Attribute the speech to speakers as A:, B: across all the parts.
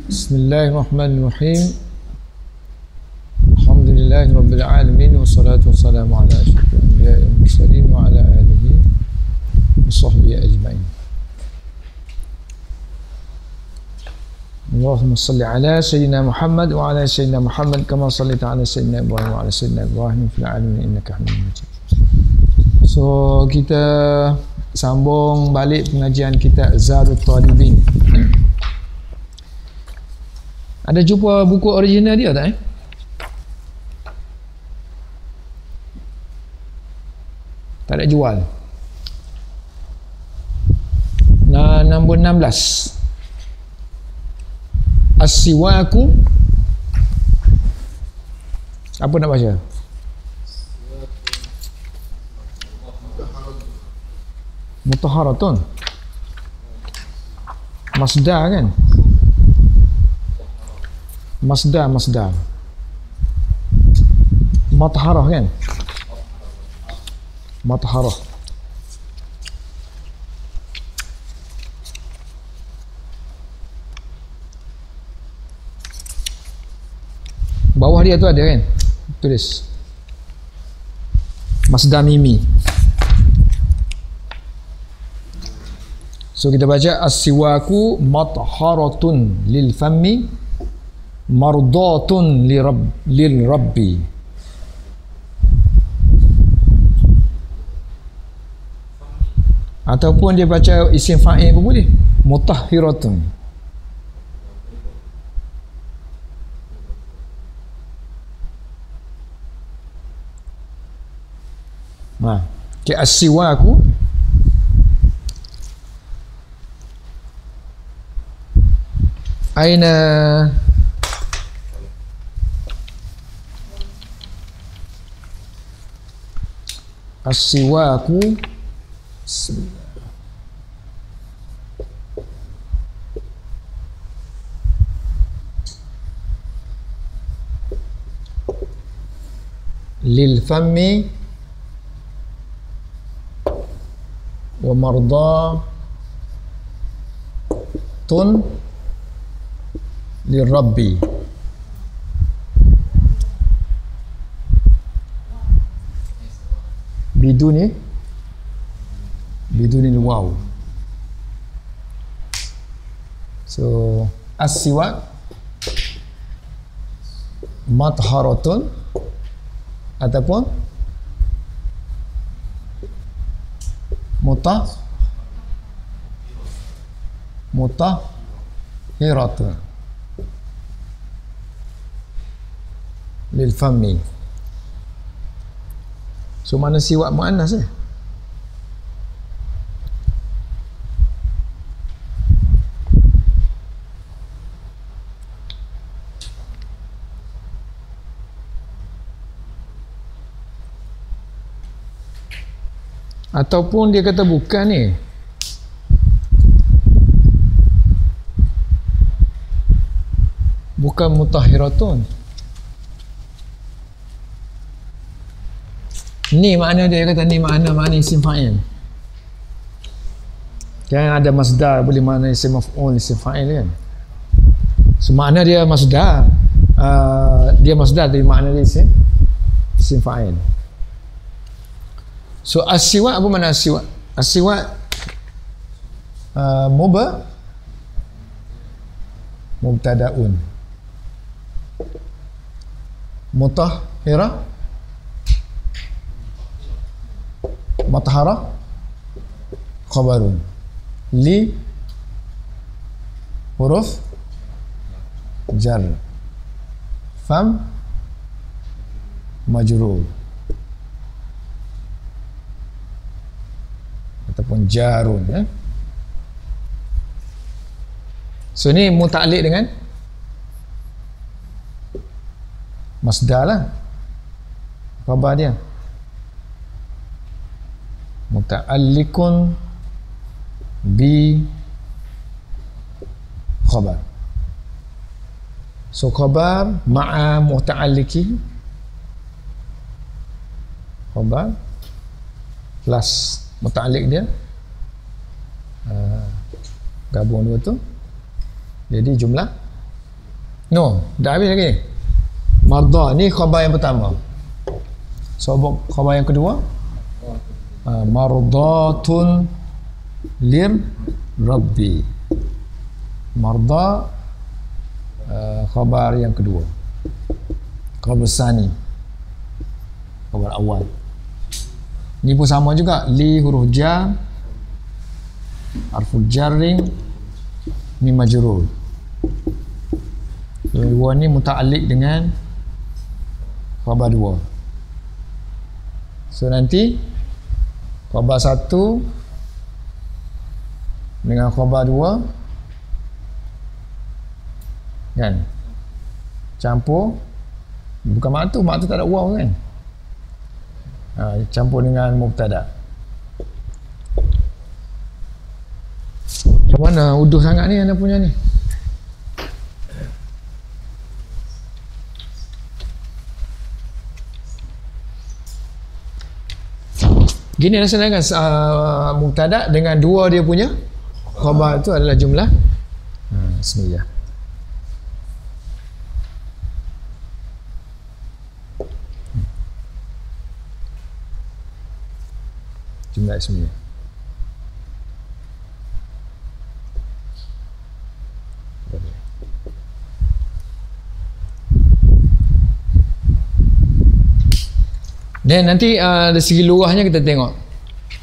A: Bismillahirrahmanirrahim. Alhamdulillahirabbil alamin wassalatu wassalamu ala asyrafil anbiya'i wal mursalin wa ala alihi washabbihi ajmain. Allahumma salli ala sayyidina Muhammad wa ala sayyidina Muhammad kama shallaita ala sayyidina Ibrahim wa ala sayyidina Ibrahim fil alamin innaka Hamidum Majid. So kita sambung balik pengajian kita Zadut Talibin. Ada jumpa buku original dia tak Tak ada jual. Nah, nombor 16. As-siwaku. Apa nak baca? Mutahharatun. Masdar kan? Masdar. Matharah kan? Matharah. Bawah dia tu ada kan? Tulis Masdar mimi. So kita baca as-siwaku matharatun lil fammi mardatun lil rabbi. Ataupun dia baca isim fa'il pun boleh, mutahhiratun. Nah, ke as-siwaku aina as-siwaku lil fammi wa mardatun lil rabbi. Biduni waw. So as-siwak matharatun ataupun mutahhiratun lil fammi. So mana siwak muannas Ataupun dia kata bukan ni. Bukan mutahhiratun. Ni makna dia kata ni makna isim fa'il. Kan ada masdar boleh makna isim maf'ul, isim fa'il kan. So makna dia masdar. Dia masdar dari makna dia isim fa'il. So as-siwak apa makna as-siwak? As-siwak mubtada'un. Mutahhirah mathara khabarun li huruf jar fam majrur ataupun jarun So ni muta'alliq dengan masdar lah, khabar dia muta'alliqun bi khabar. So khabar ma'a muta'alliqi, khabar plus muta'alliq dia, gabung dua tu jadi jumlah No, dah habis lagi. Marda ni khabar yang pertama. So khabar yang kedua, mardatun lir rabbi. Marda khabar yang kedua. Khabar sani, khabar awal. Ni pun sama juga, li huruf jar, harful jarring, ni majrur. So, dua ni muta'alliq dengan khabar dua. So nanti khabar satu dengan khabar dua kan campur, bukan mak tu tak ada waw kan, campur dengan mubtada. Macam mana uduh sangat ni anda punya ni? Gini laksanakan mubtada dengan dua dia punya khabar itu adalah jumlah ismiyah. Jumlah ismiyah. Dan nanti dari segi lurahnya kita tengok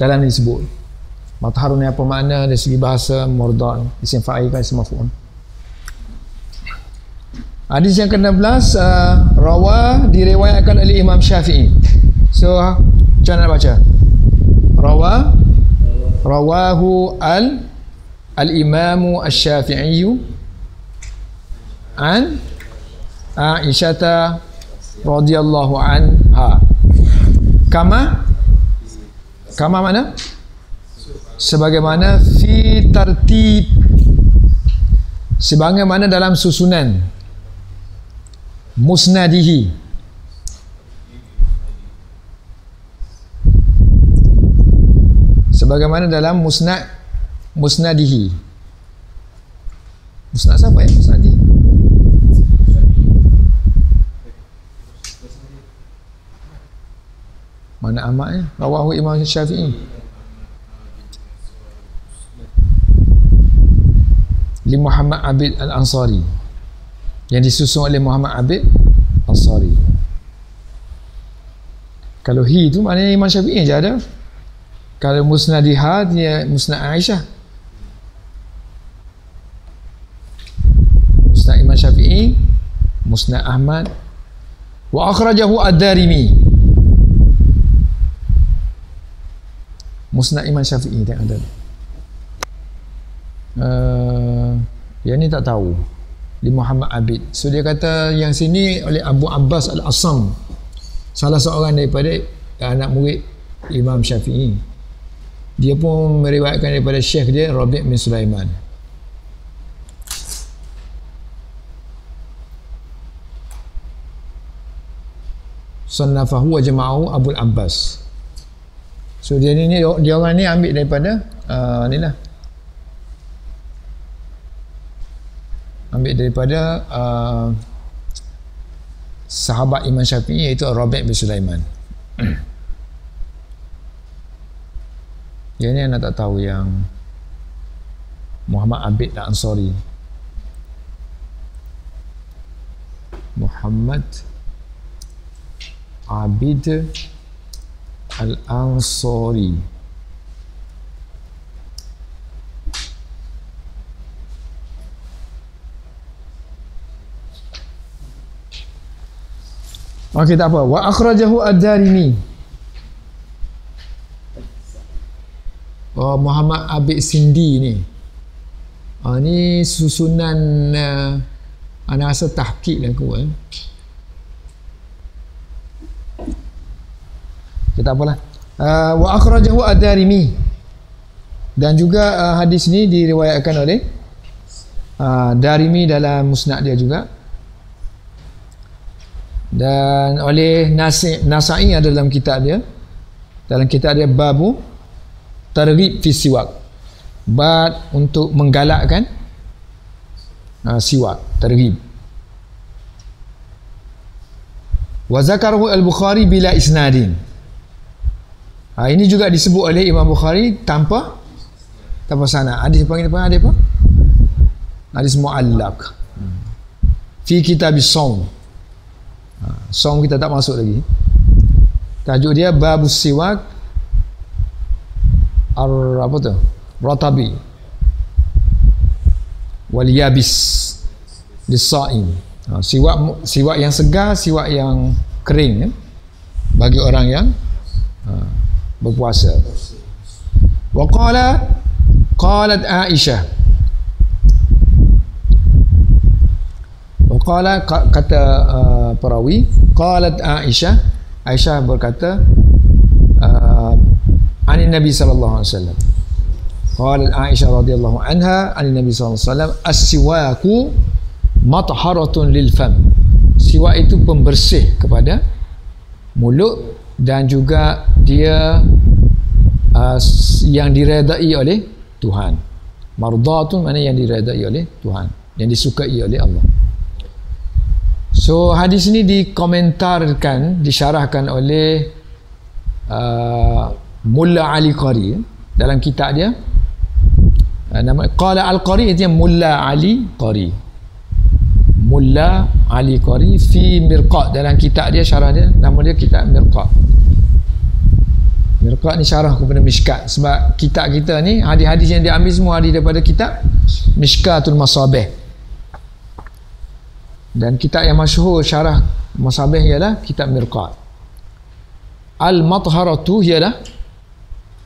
A: dalam ni disebut matahar ni apa makna dari segi bahasa, murdan, isim fa'il kan, isim maf'ul. Hadis yang ke-16 rawa diriwayatkan oleh Imam Syafi'i. So macam mana nak baca? Rawahu al-imamu asy-Syafi'i an Aisyah radhiyallahu anha. Kama mana? Sebagaimana fi tartib, sebagaimana dalam susunan musnadihi, sebagaimana dalam musnadihi. Musnad siapa ya? Musnadihi mana amatnya? Rawahu Imam Syafi'i li Muhammad Abid Al-Ansari, yang disusun oleh Muhammad Abid Al-Ansari. Kalau hi tu maknanya Imam Syafi'i je ada. Kalau musnadiha dia musnad Aisyah. Musnad Imam Syafi'i, musnad Ahmad. Wa akhrajahu ad-Darimi. Musnad Imam Syafi'i tak ada. Yang ni tak tahu. Di Muhammad Abid. So dia kata yang sini oleh Abu Abbas Al-Asam, salah seorang daripada anak murid Imam Syafi'i. Dia pun meriwayatkan daripada syekh dia Rabi' bin Sulaiman. Sannafahu wa jama'ahu Abu Abbas. So dia orang ni ambil daripada ni lah, ambil daripada sahabat Imam Syafi'i iaitu Rabi' bin Sulaiman. Yang ni anak tak tahu yang Muhammad Abid Al-Ansari. Muhammad Abid Al-Ansari. Okey, tak apa. Wa akhrajahu ad-Darimi. Oh, Muhammad Abid Sindi ni. Ni susunan anak rasa tahqiq lah aku. Tak apalah. Wa akhrajahu ad-Darimi. Dan juga hadis ni diriwayatkan oleh Darimi dalam musnad dia juga. Dan oleh Nasa'i ada dalam kitab dia. Dalam kitab dia babu targhib fi siwak. Bab untuk menggalakkan siwak, targhib. Wa zakarahu al-Bukhari bila isnadin. Ini juga disebut oleh Imam Bukhari tanpa sanad. Hadis panggil apa? Hadis apa? Hadis muallaq. Fi kitab as-shaum. Shaum kita tak masuk lagi. Tajuk dia babus siwak apa tu? Ratabi wal yabis lis-shaim. Siwak yang segar, siwak yang kering, bagi orang yang berpuasa. Wa qalat Aisyah. Wa qala, kata perawi, qalat Aisyah berkata anin Nabi sallallahu alaihi wasallam. Qalat Aisyah radhiyallahu anha anin Nabi sallallahu alaihi wasallam, as-siwaku matharatun lil fam. Siwak itu pembersih kepada mulut, dan juga dia yang diredai oleh Tuhan. Mardatun mana yang diredai oleh Tuhan, yang disukai oleh Allah. So hadis ini dikomentarkan, disyarahkan oleh Mulla Ali Qari dalam kitab dia. Nama Qala Al-Qari itu Mulla Ali Qari. Mulla Ali Qari fi Mirqat, dalam kitab dia, syarah dia, nama dia kitab Mirqat. Mirqat ni syarah kepada Mishkat, sebab kitab kita ni hadis-hadis yang diambil semua hadis daripada kitab Mishkatul Masabih. Dan kitab yang masyhur syarah Masabih ialah kitab Mirqat. Al-matharatu ialah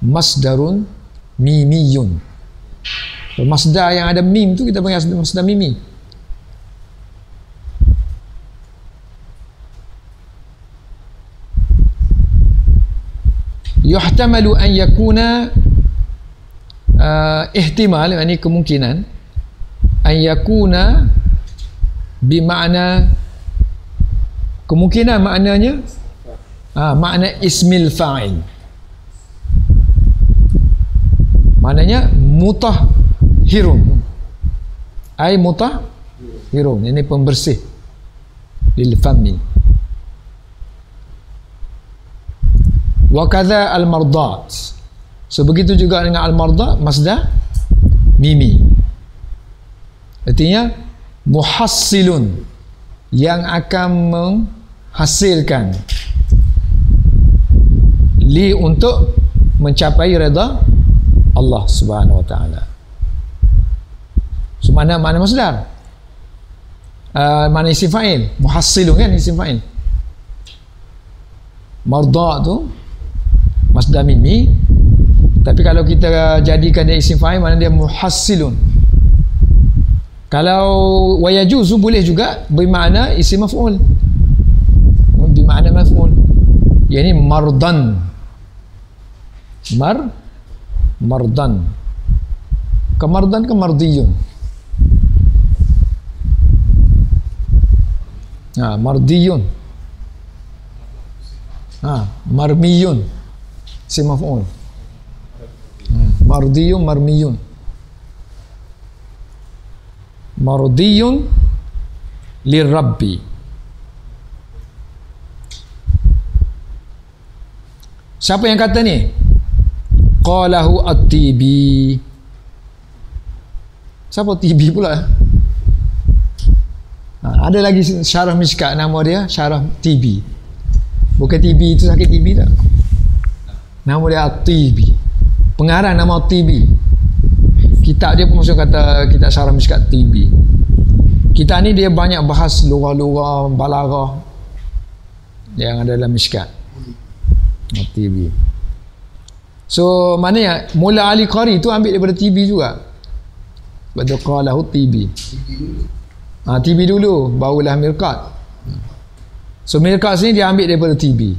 A: masdarun mimiyun. Masdar yang ada mim tu kita panggil masdar mimi. Yuhtamalu an yakuna ihtimal, ini kemungkinan, an yakuna bermakna, kemungkinan maknanya makna ismil fa'il, maknanya mutahhirun, ay mutahhirun, ini pembersih lil fami. Wa kadza al-mardat. So begitu juga dengan al-mardat, masdar mimi. Artinya muhassilun, yang akan menghasilkan, li, untuk mencapai redha Allah Subhanahu wa taala. So mana masdar? Mana isim fa'il? Muhassilun kan isim fa'il. Marda tu masdar mimi, tapi kalau kita jadikan dia isim fa'il, mana dia muhassilun. Kalau wayajuzu boleh juga bermakna isim maf'ul, bermakna maf'ul, yakni mardan, mardan, kemardan ke mardiyun. Mardiyun, marmiyun, isim maf'ul. Mardiyun, marmiyun. Mardiyun lirabbi. Siapa yang kata ni? Qalahu at-Tibi. Siapa Tibi pula? Ada lagi syarah Mishkat, nama dia syarah Tibi. Bukan Tibi itu sakit Tibi tak? Nama dia at-Tibi. Pengarang nama Tibi. Kitab dia pun maksud kata kitab syarah Mishkat Tibi. Kitab ni dia banyak bahas lugah-lugah balaghah yang ada dalam Mishkat. Tibi. So maknanya Mula Ali Qari tu ambil daripada Tibi juga. Sebab tu qalahu Tibi. Tibi dulu, barulah Mirqat. So Mirqat sini dia ambil daripada Tibi.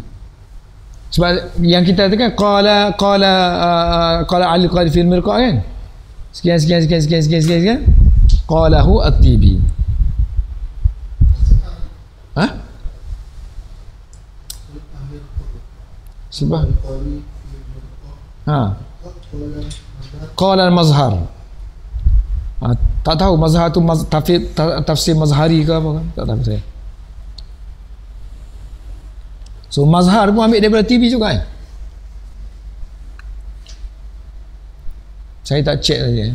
A: Sebab yang kita katakan qala Ali Qari fil Mirqat kan? Sekian. Qalahu at-Tibi. Sebab qala al-Mazhar. Tak tahu Mazhar tu tafsir Mazhari ke apa kan? Tak tahu saya. So mazhar pun ambil daripada TV juga kan? Saya tak cek lagi.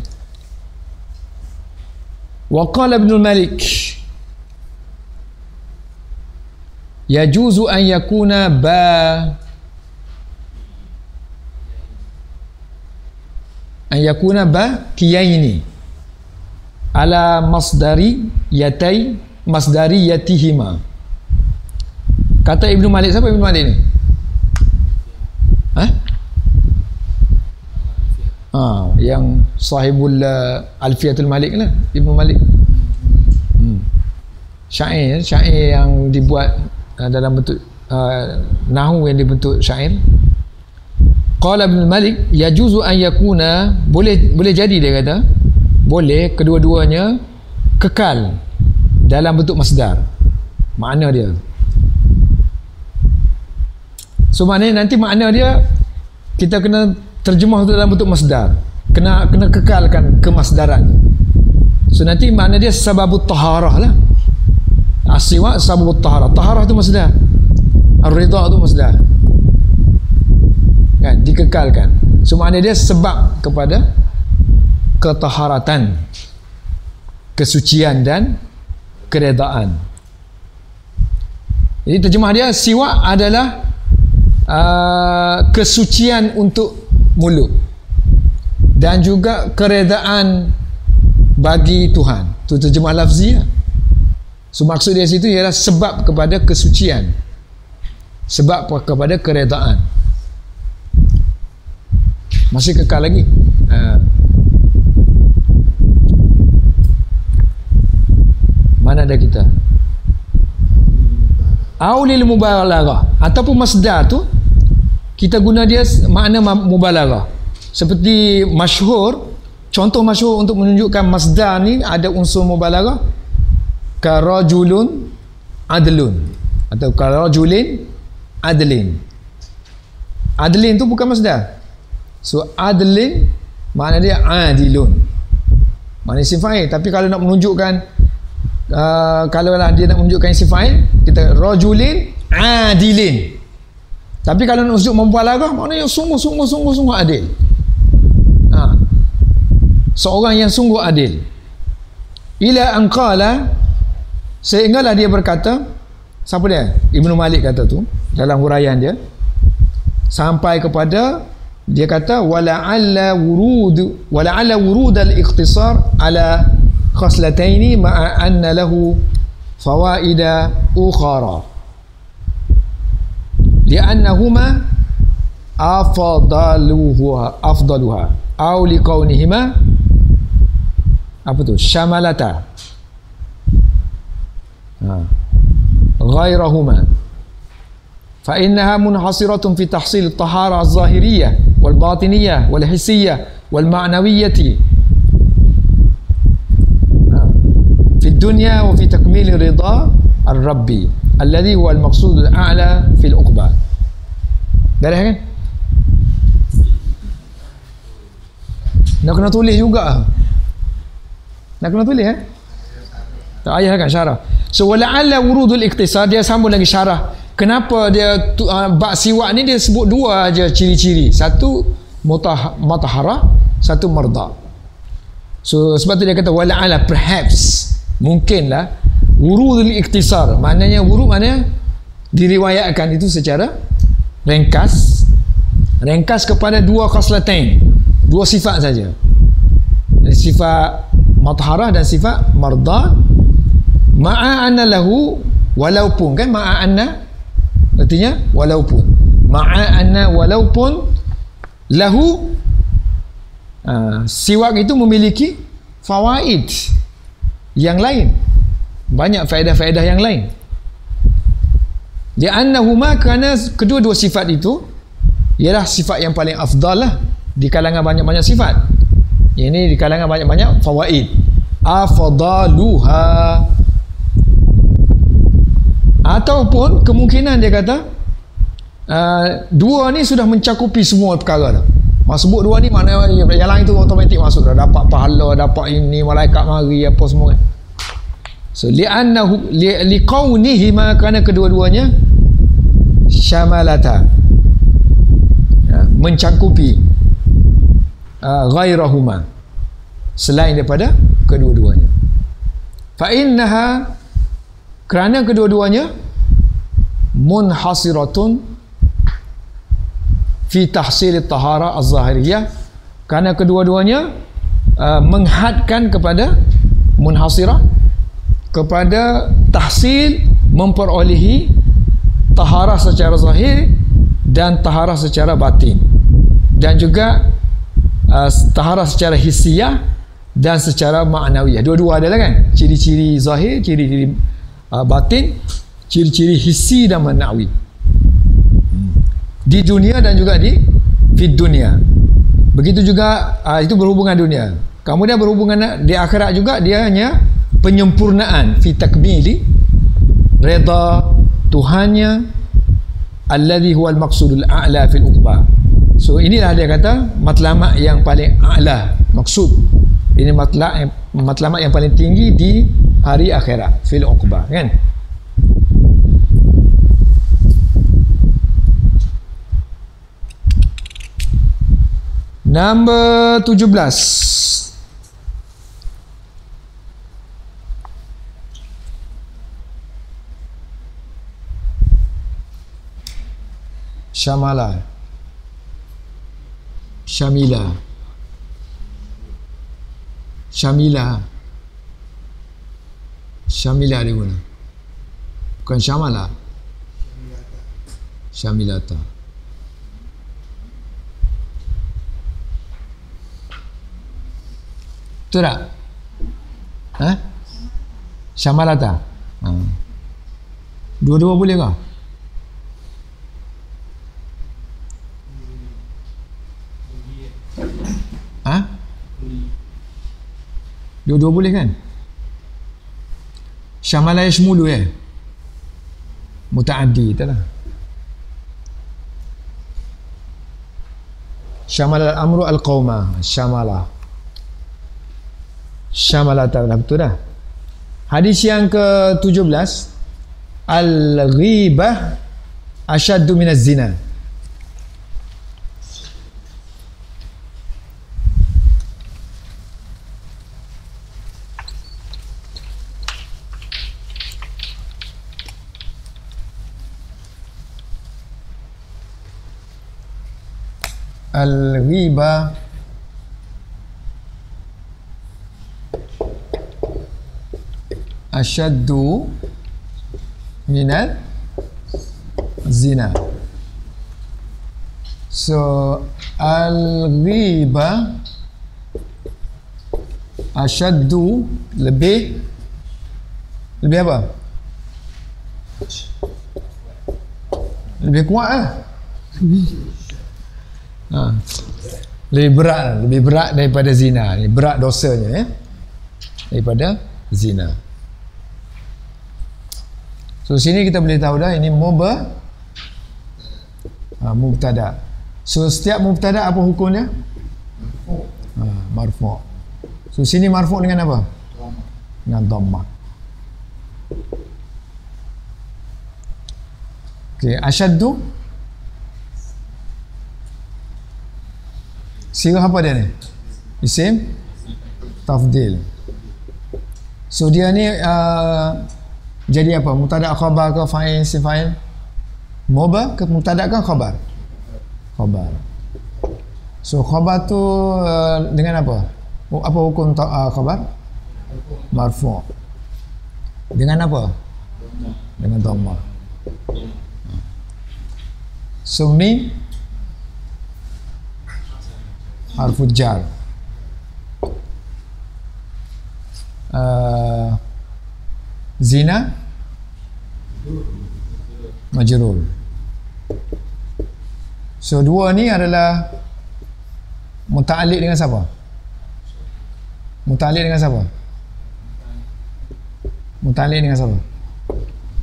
A: Wa qala Ibn Malik yajuzu an yakuna kiyaini ala masdariyatihima. Kata Ibn Malik, siapa Ibn Malik ni? Yang sahibul Alfiyatul Malik lah, Ibn Malik. Syair yang dibuat dalam bentuk nahwu yang dibentuk syair. Qala Ibn Malik yajuzu an yakuna, boleh jadi, dia kata boleh kedua-duanya kekal dalam bentuk masdar. Makna dia, so maknanya nanti makna dia kita kena terjemah tu dalam bentuk masdar, kena kekalkan kemasdaran. So nanti makna dia sababut taharah lah. As-siwak sababut taharah. Taharah tu masdar, ar-ridha tu masdar kan, dikekalkan. So makna dia sebab kepada ketaharatan, kesucian dan keredaan. Jadi terjemah dia, siwak adalah kesucian untuk mulut dan juga keredaan bagi Tuhan. Itu terjemah lafzi lah. So maksud dia situ ialah sebab kepada kesucian, sebab kepada keredaan. Masih kekal lagi. Mana ada kita? Aulil mubalaghah, ataupun masdar tu kita guna dia makna mubalaghah. Seperti masyhur, contoh masyhur untuk menunjukkan masdar ni ada unsur mubalaghah, karajulun adlun atau karajulin adlin. Adlin tu bukan masdar. So adlin makna dia adilun, makna isim fa'il. Tapi kalau nak menunjukkan kalau lah dia nak menunjukkan isim fa'il, kita rajulin adilin. Tapi kalau nak menunjuk mubalaghah, maknanya sungguh adil. Seorang yang sungguh adil. Ila anqala, sehinggalah dia berkata, siapa dia? Ibnu Malik kata tu dalam huraian dia, sampai kepada dia kata wala'alla wurud al-ikhtisar ala khaslataini ma'a anna lahu fawaida ukhara li'annahuma afdaluha aw liqaunihima apa tu syamalata ghairahuma fa innaha munhasiratun fi tahsil at-tahara az-zahiriyyah wal batiniyah wal hissiyah wal ma'nawiyyah fi dunya wa fi takmil ridha ar-rabbi alladhi huwa al-maqsud al-a'la fi al-uqba. Beres kan? Nak kena tulis juga. Nak kena tulis tak payah kan syarah. So wala'alla wurudul ikhtisar, dia sambung lagi syarah. Kenapa dia bab siwak ni dia sebut dua aja ciri-ciri. Satu mutahharah, satu marda. So sebab tu dia kata wala'ala, perhaps, mungkinlah wurudul ikhtisar. Maknanya wurud maknanya diriwayatkan itu secara ringkas kepada dua khaslatain, dua sifat saja. Sifat mutahharah dan sifat marda. Ma'a anna lahu, walaupun kan, ma'a anna artinya walaupun, ma'a anna walaupun lahu, siwak itu memiliki fawaid yang lain, banyak faedah-faedah yang lain. Li'annahuma, kerana kedua-dua sifat itu ialah sifat yang paling afdal lah di kalangan banyak-banyak sifat. Ini di kalangan banyak-banyak fawaid. Afdaluha, ataupun kemungkinan dia kata dua ni sudah mencakupi semua perkara dah. Sebut dua ni maknanya yang lain tu automatik masuk dah, dapat pahala, dapat ini, malaikat mari, apa semua kan. So li'annahu liqaunihima, kerana kedua-duanya syamalata, mencakupi ghairahuma, selain daripada kedua-duanya. Fa innaha, kerana kedua-duanya munhasiratun fi tahsil at-tahara az-zahiriyah, kerana kedua-duanya menghadkan kepada munhasirah, kepada tahsil, memperolehi taharah secara zahir dan taharah secara batin, dan juga taharah secara hissiyah dan secara ma'nawiyah. Dua-dua adalah kan, ciri-ciri zahir, ciri-ciri batin, ciri-ciri hissi dan ma'nawi, di dunia dan juga di fid dunia. Begitu juga itu berhubungan dunia. Kemudian berhubungan di akhirat juga, dia hanya penyempurnaan fi takmili reda Tuhannya, alladhi huwal maqsudul a'la fil uqba. So inilah dia kata matlamat yang paling a'la, maksud ini matlamat yang paling tinggi di hari akhirat, fil uqba, kan. Nombor 17, syamala, syamila, syamila, syamila dia guna, bukan syamala, syamilata. Betul tak? Syamalata. Dua-dua boleh ke? Dua-dua boleh kan? Syamala yashmulu muta'addi itulah. Syamala al-amru al-qawma, syamala, syamalata, betul dah. Hadis yang ke-17, al-ghibah asyaddu minaz zina. Al-ghibah asyaddu minal zina. So al-ghibah asyaddu lebih apa? Lebih kuat lah. Lebih berat daripada zina. Berat dosanya daripada zina. So sini kita boleh tahu dah ini mubtada. So setiap mubtada apa hukumnya? Marfu'. So sini marfu' dengan apa? Dengan dhammah. Okey, asyaddu sirah apa dia ni? Isim tafdil. So dia ni jadi apa? Mubtada khabar ke fa'il, isim fa'il? Mubtada ke mubtada ke khabar? Khabar. So khabar tu dengan apa? Apa hukum khabar? Marfu'. Dengan apa? Dengan dhammah. So min harfu jar, zina majrur. So dua ni adalah muta'alliq dengan siapa? Muta'alliq dengan siapa? Muta'alliq dengan siapa?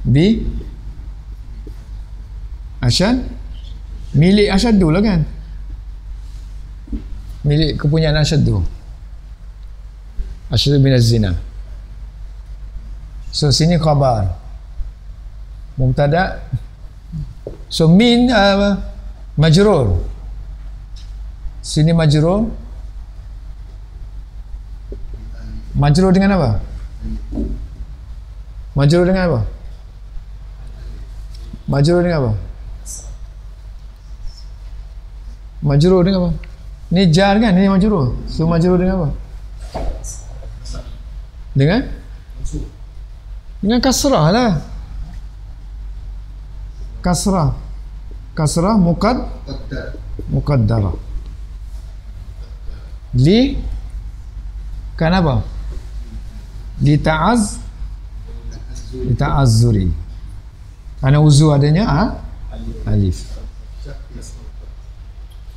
A: Bi asyad, milik asyaddu lah kan, milik kepunyaan asyaddu, asyaddu minaz zina. So sini khabar, mubtada So min majrur. Sini majrur. Majrur dengan apa? Majrur dengan apa? Majrur dengan apa? Majrur dengan apa? Ni jar kan? Ni majrur. So majrur dengan apa? Dengan kasrah lah. Kasrah muqaddarah. Li kan apa? Li ta'azzuri. Karena uzu adanya alif.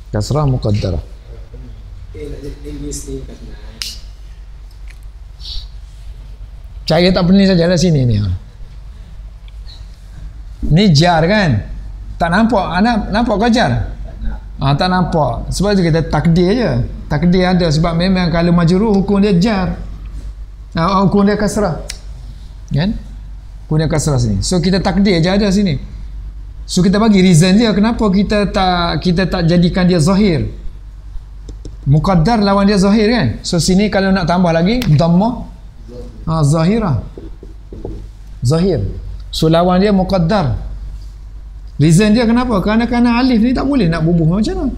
A: Kasrah muqaddarah. Cara tak pening saja lah sini ni. Ni jar kan? Tak nampak? Nampak kau jar? Tak nampak. Sebab tu kita takdir je. Takdir ada sebab memang kalau majrur hukum dia jar. Hukum dia kasrah. Kan? Hukum dia kasrah sini. So kita takdir je ada sini. So kita bagi reason dia kenapa kita tak jadikan dia zahir. Muqaddar lawan dia zahir kan? So sini kalau nak tambah lagi dhammah zahirah. Zahir. So lawan dia muqaddar. Reason dia kenapa? Kerana alif ni tak boleh nak bubuh macam mana?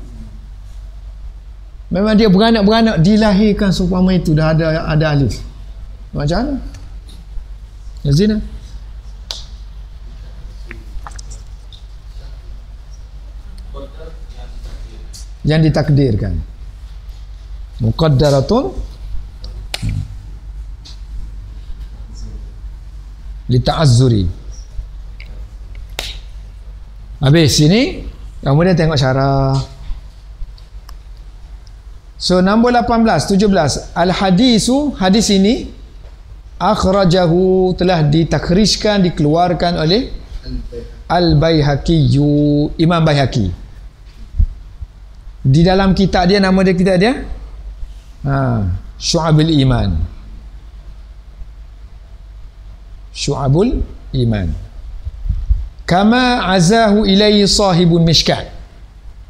A: Memang dia beranak-beranak dilahirkan seumpama itu dah ada alif. Macam mana? Yazina. Yang ditakdirkan. Muqaddaratun li ta'azzuri. Habis sini kemudian tengok syarah. So nombor 18, 17. Al-hadisu, hadis ini akhrajahu, telah ditakhrijkan, dikeluarkan oleh Al-Baihaqi, Imam Baihaqi. Di dalam kitab dia, nama dia kitab dia Syu'abul Iman. Syu'abul Iman. Kama azahu ilaihi sahibul mishkat.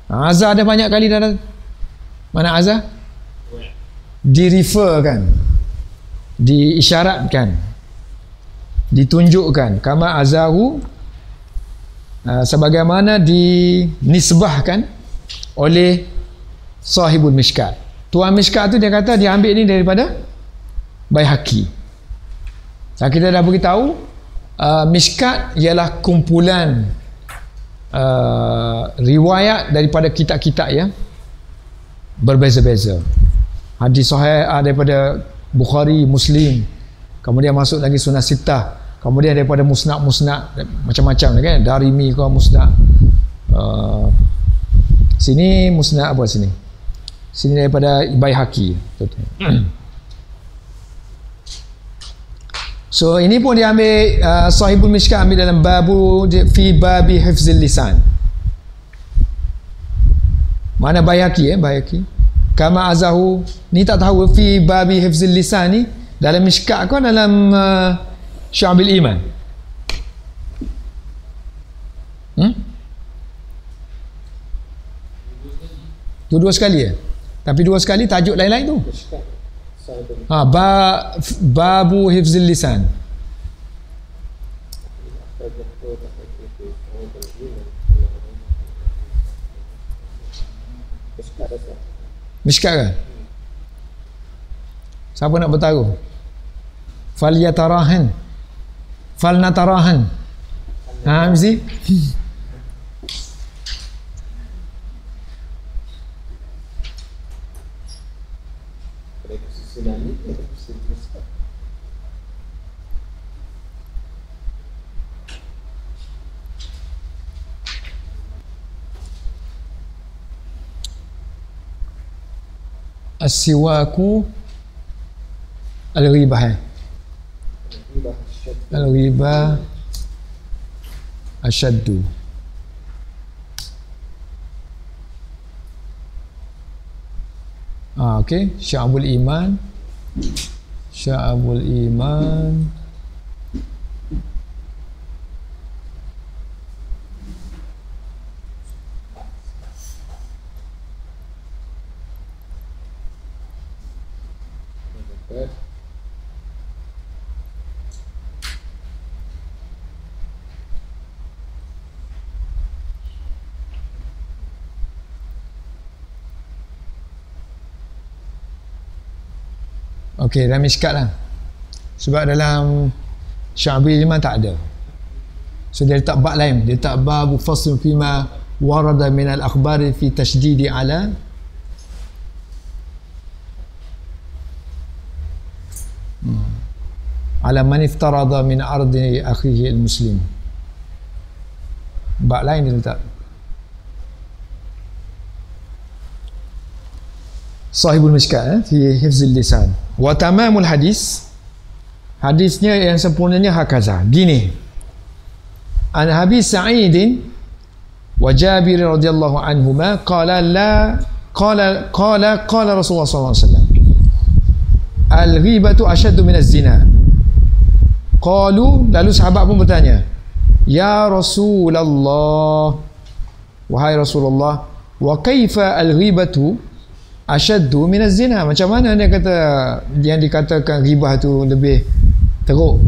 A: Azah ada banyak kali dah. Mana azah? Direferkan, diisyaratkan, ditunjukkan. Kama azahu, sebagaimana dinisbahkan oleh sahibul mishkat. Tuan mishkat tu dia kata dia ambil ni daripada Baihaqi. Kita dah beritahu mishkat ialah kumpulan riwayat daripada kitab-kitab yang berbeza-beza. Hadis sahih daripada Bukhari, Muslim, kemudian masuk lagi Sunnah Sittah, kemudian daripada musnad macam-macam kan, Darimi ke musnad. Sini musnad apa sini? Sini daripada Baihaqi. So ini pun dia ambil sahibul mishkat, ambil dalam fi babi hifzil lisan. Mana Baihaqi Baihaqi. Kama azahu, ni tak tahu fi babi hifzil lisan ni dalam mishkat kau dalam Syu'abul Iman. Dua sekali tapi dua sekali tajuk lain-lain tu. Babu hifzil lisan. Mishkat kan? Siapa nak bertaruh? Falyatarahan, falnatarahan. Mesti as-siwaku al-ghibah. Al-ghibah asyaddu. Okey, Syu'abul Iman. Syu'abul Iman Okey, dalam Mishkat lah. Sebab dalam Sya'bi memang tak ada. So dia letak bab lain. Dia letak babu fasl fima warada min al-akhbari fi tashdidi ala ala man iftarada min ardi akhihi al-muslim. Bab lain dia letak. Sahibul Mishkat fi hifzil lisan. Wa tamamul hadis. Hadisnya yang sempurnanya hakaza. Gini. An Abi Sa'id wa Jabir radhiyallahu anhuma qala Rasulullah sallallahu alaihi wasallam al-ghibatu ashaddu min az-zina. Qalu, lalu sahabat pun bertanya, ya Rasulullah, wahai Rasulullah, wa kaifa al-ghibatu ashaddu min az-zina? Macam mana dia kata yang dikatakan ghibah tu lebih teruk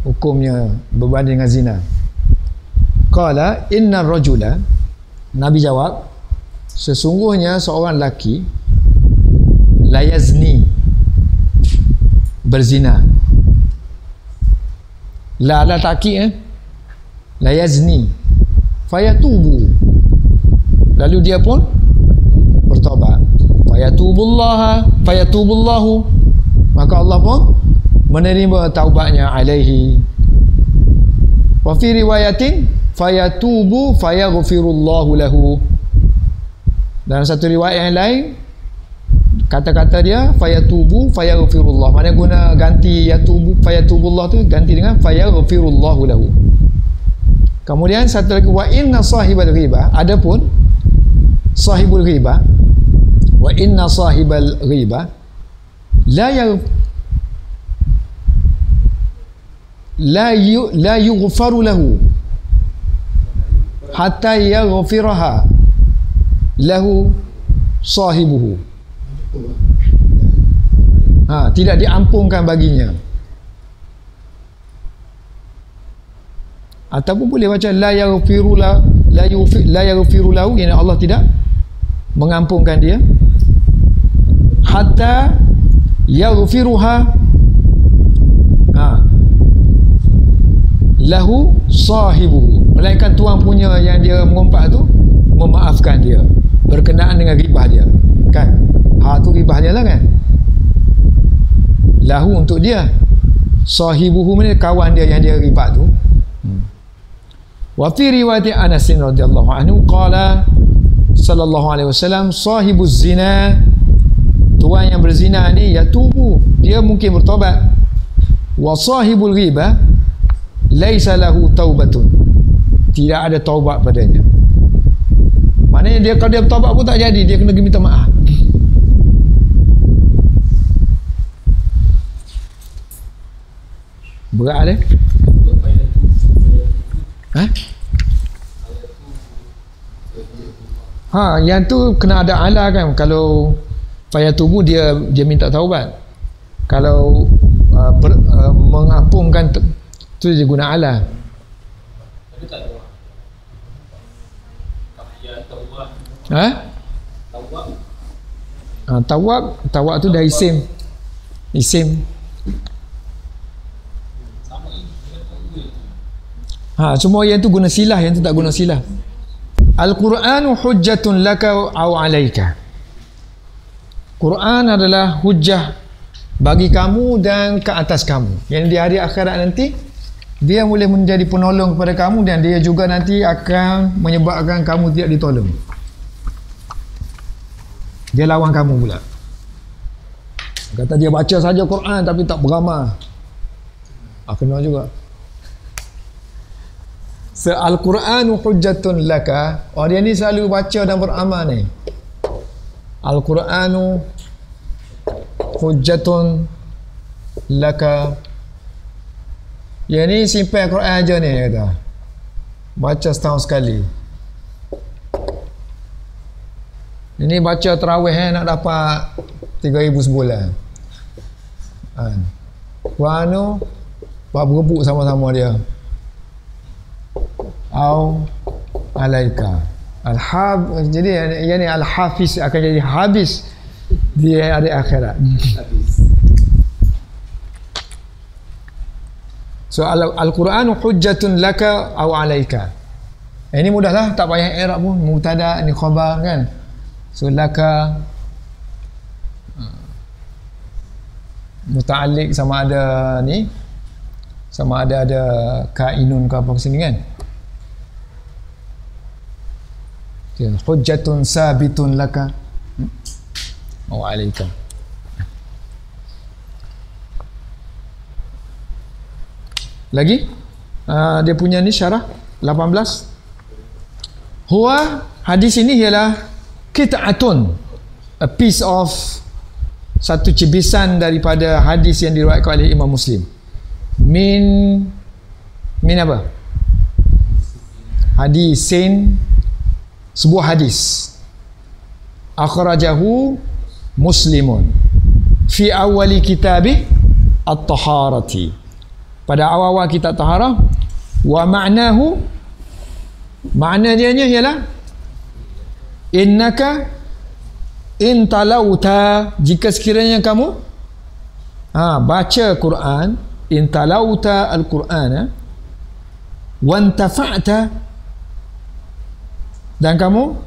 A: hukumnya berbanding dengan zina? Qala inna rajula, Nabi jawab, sesungguhnya seorang lelaki la yazni, berzina. La ta'kid la yazni fayatubu, lalu dia pun bertaubat, fayatubullahu, maka Allah pun menerima taubatnya alaihi. Wa fi riwayatin fayatubu fayaghfirullahu lahu. Dalam satu riwayat yang lain kata-kata dia fayatubu fayaghfirullah, mana guna ganti yatubu fayatubullah tu ganti dengan fayaghfirullahu lahu. Kemudian satu lagi, wa inna sahibal ghibah, adapun sahibul ghibah, wa inna sahibal ghibah la yughfaru lahu hatta yaghfiraha lahu sahibuhu. Tidak diampunkan baginya. Ataupun boleh baca la yaghfiru lahu, yang Allah tidak mengampunkan dia hatta yaghfiruha lahu sahibuhu, melainkan tuan punya yang dia mengumpat tu memaafkan dia berkenaan dengan ribah dia, kan? Tu ribah dia lah, kan? Lahu untuk dia, sahibuhu ni kawan dia yang dia ribah tu. Wa fi riwayat Anas radhiyallahu anhu qala sallallahu alaihi wasallam sahibuz zina, tuan yang berzina ni yatubu, dia mungkin bertaubat. Wa sahibul ghibah laisa lahu taubatun, tidak ada taubat padanya. Maknanya dia kalau dia bertaubat pun tak jadi, dia kena minta maaf. Berat dia. Yang tu kena ada ala, kan? Kalau fayatubu dia minta taubat. Kalau mengampunkan tu dia guna ala. Tawab tu dah isim. Semua yang tu guna silah, yang tu tak guna silah. Al-Quranu hujjatun laka aw alaika. Quran adalah hujjah bagi kamu dan ke atas kamu. Yang di hari akhirat nanti dia boleh menjadi penolong kepada kamu, dan dia juga nanti akan menyebabkan kamu tidak ditolong. Dia lawan kamu pula. Kata dia baca saja Quran tapi tak beramal. Kena juga. Al-Quranu hujjatun laka. Dia ni selalu baca dan beramal ni. Al-Quranu hujjatun laka. Yang ni simpan Quran aja ni, dia kata. Baca setahun sekali. Ini baca tarawih nak dapat 3,000 sebulan. Quranu berebut sama-sama dia. Au alaika. Jadi yang ni al-hafiz akan jadi habis di hari akhirat. So Al-Quran hujjatun laka aw alaika. Ini mudahlah, tak payah i'rab pun. Mubtada ni khabar kan. So laka muta'alliq sama ada ni, sama ada kainun ke apa ke sini kan. Okay. Hujjatun sabitun laka aw alaika. Lagi dia punya ni syarah 18. Huwa, hadis ini ialah qit'atun, a piece of, satu cibisan daripada hadis yang diriwayatkan oleh Imam Muslim. Min apa? Hadisin, sebuah hadis. Akhrajahu Muslimun fi awali kitabih at-taharati. Pada awal-awal kitab taharah. Wa ma'nahu, makna dia ialah innaka in talauta, jika sekiranya kamu baca Quran, in talauta al-Quran wa intafa'ta, dan kamu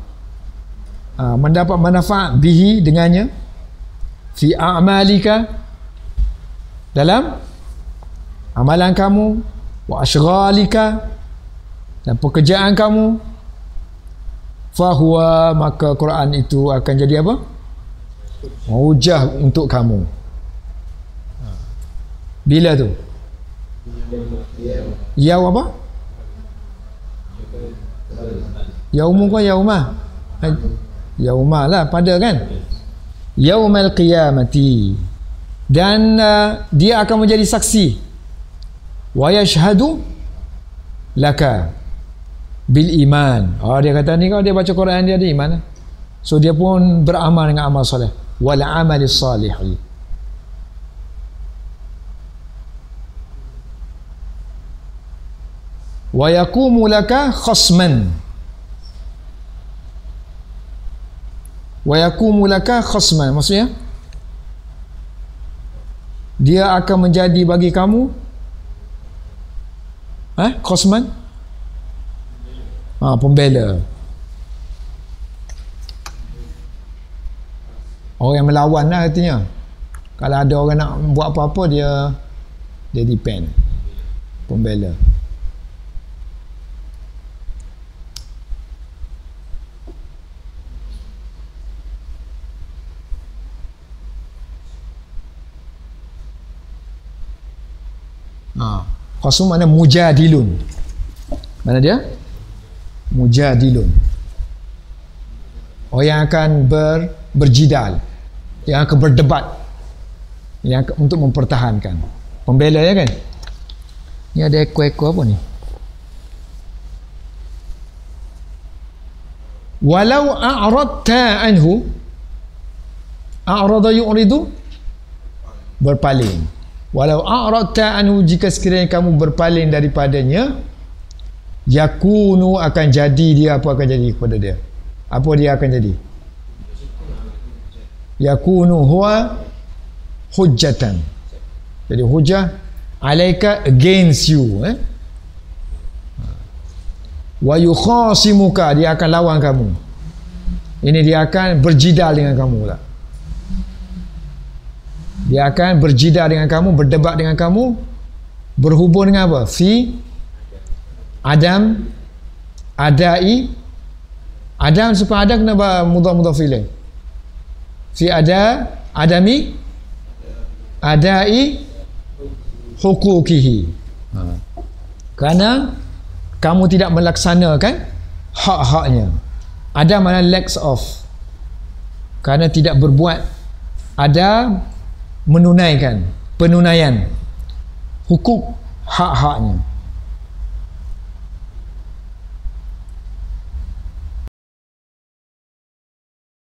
A: mendapat manfaat bihi, dengannya, fi a'malika, dalam amalan kamu, wa ashghalika, dan pekerjaan kamu, fahuwa, maka Quran itu akan jadi apa? Hujah untuk kamu. Bila tu? Yaum apa? Yaumu ke yaumah? Yaumah lah, pada kan? Yaumal qiyamati. Dan dia akan menjadi saksi. Wa yashhadu laka bil iman. Dia kata ni, kalau dia baca Quran dia ada iman. So dia pun beramal dengan amal soleh. Wal amalis salih. Wa yaqumu laka khasman. Wa yaqumu laka khasman, maksudnya dia akan menjadi bagi kamu khasman, pembela, orang yang melawan lah artinya. Kalau ada orang nak buat apa-apa, dia depend, pembela. Khasum mana mujadilun. Mana dia? Mujadilun. Orang yang akan berjidal, yang akan berdebat, yang akan, untuk mempertahankan. Pembela ya kan? Ni ada ekor apa ni? Walau a'radta anhu, a'rada yu'ridu, berpaling. Walau a'radta anhu, jika sekiranya kamu berpaling daripadanya, yakunu, akan jadi dia, apa akan jadi kepada dia? Apa dia akan jadi? Yakunu huwa hujjatan. Jadi hujjah alaika, against you. Wa yukhasimuka, dia akan lawan kamu. Ini dia akan berjidal dengan kamu pula. Dia akan berjidal dengan kamu, berdebat dengan kamu, berhubung dengan apa? Fi adam, adai, adam, supaya ada kenapa mudhaf ilaih? Fi adami adai hukukihi. Kerana kamu tidak melaksanakan hak-haknya. Ada mana lacks of, kerana tidak berbuat, ada menunaikan, penunaian hukuk hak-haknya.